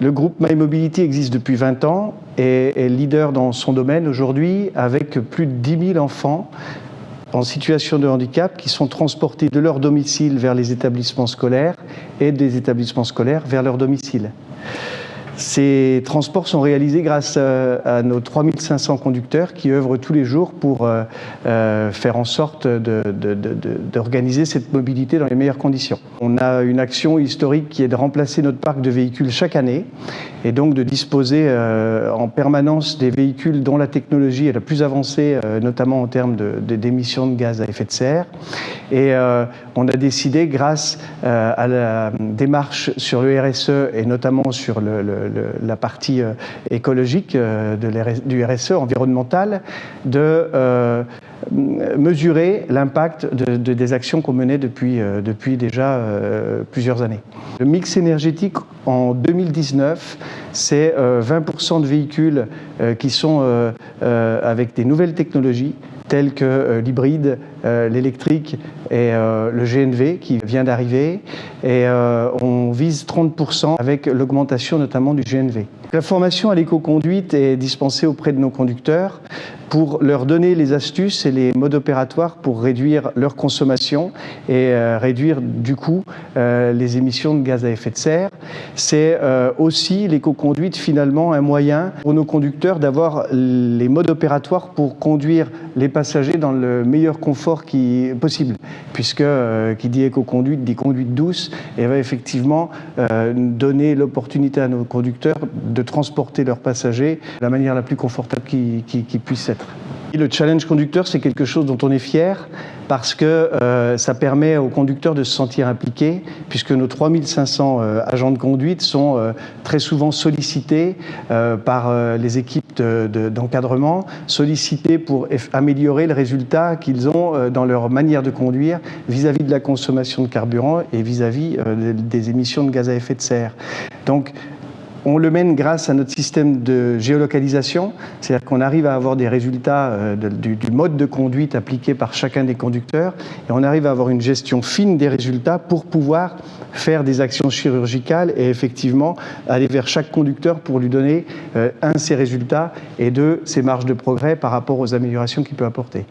Le groupe MyMobility existe depuis 20 ans et est leader dans son domaine aujourd'hui avec plus de 10 000 enfants en situation de handicap qui sont transportés de leur domicile vers les établissements scolaires et des établissements scolaires vers leur domicile. Ces transports sont réalisés grâce à nos 3500 conducteurs qui œuvrent tous les jours pour faire en sorte d'organiser cette mobilité dans les meilleures conditions. On a une action historique qui est de remplacer notre parc de véhicules chaque année et donc de disposer en permanence des véhicules dont la technologie est la plus avancée, notamment en termes d'émissions de gaz à effet de serre. Et on a décidé, grâce à la démarche sur le RSE et notamment sur la partie écologique du RSE environnemental, de mesurer l'impact des actions qu'on menait depuis déjà plusieurs années. Le mix énergétique en 2019, c'est 20% de véhicules qui sont avec des nouvelles technologies, tels que l'hybride, l'électrique et le GNV qui vient d'arriver. Et on vise 30% avec l'augmentation notamment du GNV. La formation à l'éco-conduite est dispensée auprès de nos conducteurs pour leur donner les astuces et les modes opératoires pour réduire leur consommation et réduire du coup les émissions de gaz à effet de serre. C'est aussi l'éco-conduite finalement un moyen pour nos conducteurs d'avoir les modes opératoires pour conduire les passagers dans le meilleur confort possible, puisque qui dit éco-conduite dit conduite douce et va effectivement donner l'opportunité à nos conducteurs de transporter leurs passagers de la manière la plus confortable qui puisse être. Et le challenge conducteur, c'est quelque chose dont on est fier parce que ça permet aux conducteurs de se sentir impliqués, puisque nos 3500 agents de conduite sont très souvent sollicités par les équipes d'encadrement, sollicités pour améliorer le résultat qu'ils ont dans leur manière de conduire vis-à-vis de la consommation de carburant et vis-à-vis des émissions de gaz à effet de serre. Donc, on le mène grâce à notre système de géolocalisation, c'est-à-dire qu'on arrive à avoir des résultats du mode de conduite appliqué par chacun des conducteurs et on arrive à avoir une gestion fine des résultats pour pouvoir faire des actions chirurgicales et effectivement aller vers chaque conducteur pour lui donner ses résultats et ses marges de progrès par rapport aux améliorations qu'il peut apporter.